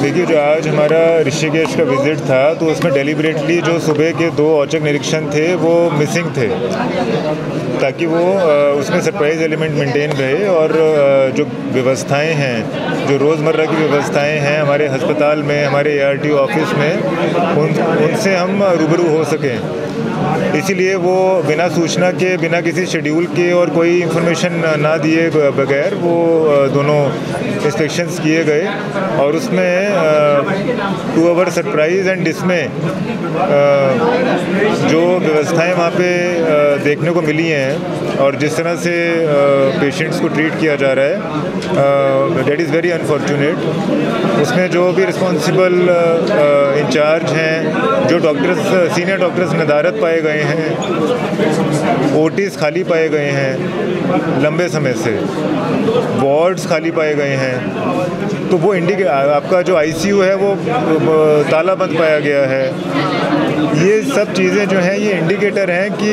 देखिए, जो आज हमारा ऋषिकेश का विज़िट था तो उसमें डेलिबरेटली जो सुबह के 2 औचक निरीक्षण थे वो मिसिंग थे, ताकि वो उसमें सरप्राइज़ एलिमेंट मेंटेन रहे और जो व्यवस्थाएं हैं, जो रोज़मर्रा की व्यवस्थाएं हैं हमारे अस्पताल में, हमारे एआरटी ऑफिस में, उनसे हम रूबरू हो सकें। इसीलिए वो बिना सूचना के, बिना किसी शेड्यूल के और कोई इन्फॉर्मेशन ना दिए बगैर वो दोनों इंस्पेक्शंस किए गए और उसमें to our surprise and dismay जो व्यवस्थाएं वहाँ पे देखने को मिली हैं और जिस तरह से पेशेंट्स को ट्रीट किया जा रहा है, दैट इज़ वेरी अनफॉर्चुनेट। उसमें जो भी रिस्पॉन्सिबल इंचार्ज हैं, जो डॉक्टर्स, सीनियर डॉक्टर्स नदारत पाए गए हैं, ओटीज़ खाली पाए गए हैं लंबे समय से, वार्ड्स खाली पाए गए हैं, तो वो आपका जो आईसीयू है वो ताला बंद पाया गया है। ये सब चीज़ें जो हैं ये इंडिकेटर हैं कि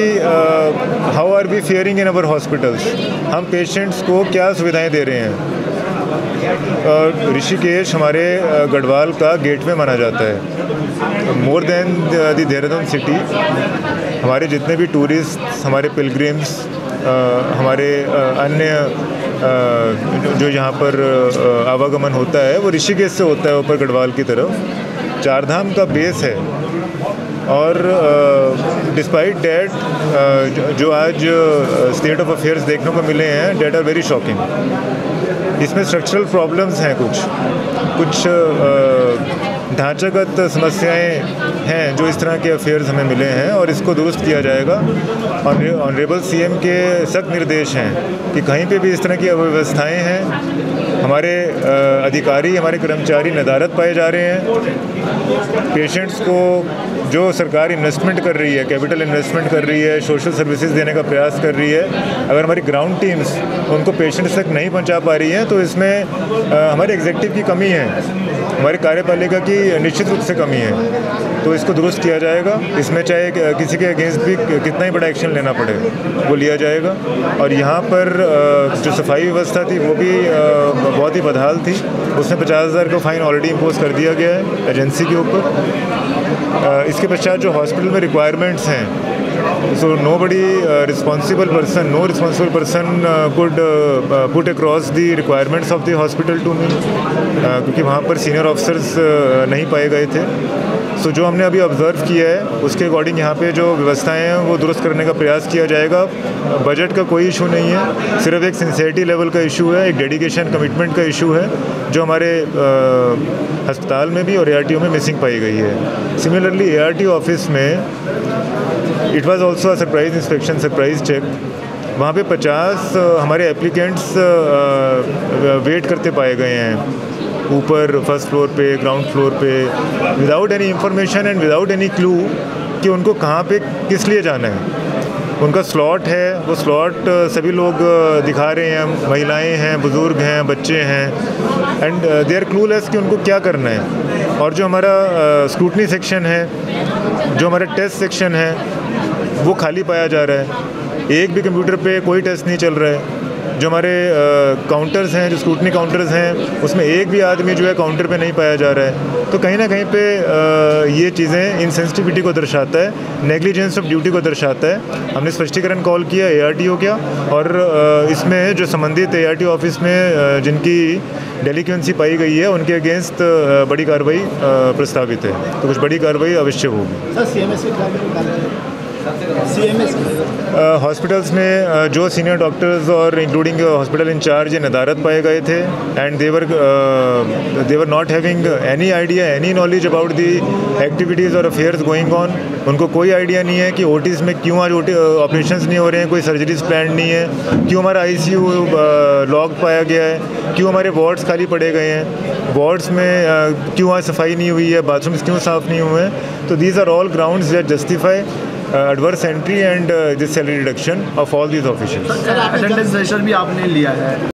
how are we faring in our hospitals, हम पेशेंट्स को क्या सुविधाएं दे रहे हैं। ऋषिकेश हमारे गढ़वाल का गेटवे माना जाता है, more than the Dehradun city. हमारे जितने भी टूरिस्ट, हमारे पिलग्रिम्स, हमारे अन्य जो यहाँ पर आवागमन होता है वो ऋषिकेश से होता है ऊपर गढ़वाल की तरफ। चारधाम का बेस है और डिस्पाइट डैट जो आज स्टेट ऑफ अफेयर्स देखने को मिले हैं, डैट आर वेरी शॉकिंग। इसमें स्ट्रक्चरल प्रॉब्लम्स हैं, कुछ ढांचागत समस्याएं हैं जो इस तरह के अफेयर्स हमें मिले हैं और इसको दुरुस्त किया जाएगा। ऑनरेबल सीएम के सख्त निर्देश हैं कि कहीं पे भी इस तरह की अव्यवस्थाएं हैं, हमारे अधिकारी, हमारे कर्मचारी नदारत पाए जा रहे हैं। पेशेंट्स को जो सरकार इन्वेस्टमेंट कर रही है, कैपिटल इन्वेस्टमेंट कर रही है, सोशल सर्विसेज देने का प्रयास कर रही है, अगर हमारी ग्राउंड टीम्स उनको पेशेंट्स तक नहीं पहुंचा पा रही हैं तो इसमें हमारे एग्जीक्यूटिव की कमी है, हमारी कार्यपालिका की निश्चित रूप से कमी है। तो इसको दुरुस्त किया जाएगा। इसमें चाहे किसी के अगेंस्ट भी कितना ही बड़ा एक्शन लेना पड़े वो लिया जाएगा। और यहाँ पर जो सफाई व्यवस्था थी वो भी बहुत ही बदहाल थी, उसमें 50,000 का फ़ाइन ऑलरेडी इम्पोज कर दिया गया है एजेंसी के ऊपर। इसके पश्चात जो हॉस्पिटल में रिक्वायरमेंट्स हैं, so no responsible person could put across the requirements of the hospital to me, क्योंकि वहाँ पर सीनियर ऑफिसर्स नहीं पाए गए थे। सो जो हमने अभी ऑब्ज़र्व किया है उसके अकॉर्डिंग यहाँ पे जो व्यवस्थाएं हैं वो दुरुस्त करने का प्रयास किया जाएगा। बजट का कोई इशू नहीं है, सिर्फ एक सिंसियरिटी लेवल का इशू है, एक डेडिकेशन कमिटमेंट का इशू है जो हमारे अस्पताल में भी और एआरटीओ में मिसिंग पाई गई है। सिमिलरली एआरटी ऑफिस में it was also a surprise inspection, surprise check. वहाँ पे 50 हमारे एप्लीकेंट्स वेट करते पाए गए हैं ऊपर फर्स्ट फ्लोर पे, ग्राउंड फ्लोर पे, without any information and without any clue कि उनको कहाँ पे किस लिए जाना है। उनका स्लॉट है, वो स्लॉट सभी लोग दिखा रहे हैं, महिलाएं हैं, बुज़ुर्ग हैं, बच्चे हैं, एंड दे आर क्लूलेस कि उनको क्या करना है। और जो हमारा स्क्रूटनी सेक्शन है, जो हमारा टेस्ट सेक्शन है, वो खाली पाया जा रहा है। एक भी कंप्यूटर पे कोई टेस्ट नहीं चल रहा है। जो हमारे काउंटर्स हैं, जो स्क्रूटनी काउंटर्स हैं, उसमें एक भी आदमी जो है काउंटर पे नहीं पाया जा रहा है। तो कहीं ना कहीं पे ये चीज़ें इनसेंसिटिविटी को दर्शाता है, नेग्लिजेंस ऑफ ड्यूटी को दर्शाता है। हमने स्पष्टीकरण कॉल किया एआरटीओ क्या, और इसमें जो संबंधित एआरटी ऑफिस में जिनकी डेलिक्वेंसी पाई गई है उनके अगेंस्ट बड़ी कार्रवाई प्रस्तावित है। तो कुछ बड़ी कार्रवाई अवश्य होगी। हॉस्पिटल्स में जो सीनियर डॉक्टर्स और इंक्लूडिंग हॉस्पिटल इंचार्ज नदारत पाए गए थे, and they were not having any idea, any knowledge about the activities और अफेयर्स गोइंग ऑन। उनको कोई आइडिया नहीं है कि ओटीज़ में क्यों आज ऑपरेशंस नहीं हो रहे हैं, कोई सर्जरीज प्लान नहीं है, क्यों हमारा आईसीयू लॉक पाया गया है, क्यों हमारे वार्ड्स खाली पड़े गए हैं, वार्ड्स में क्यों आज सफाई नहीं हुई है, बाथरूम्स क्यों साफ़ नहीं हुए हैं। तो these are all grounds that justify adverse entry and this salary reduction of all these officials. Attendance pressure भी आपने लिया है।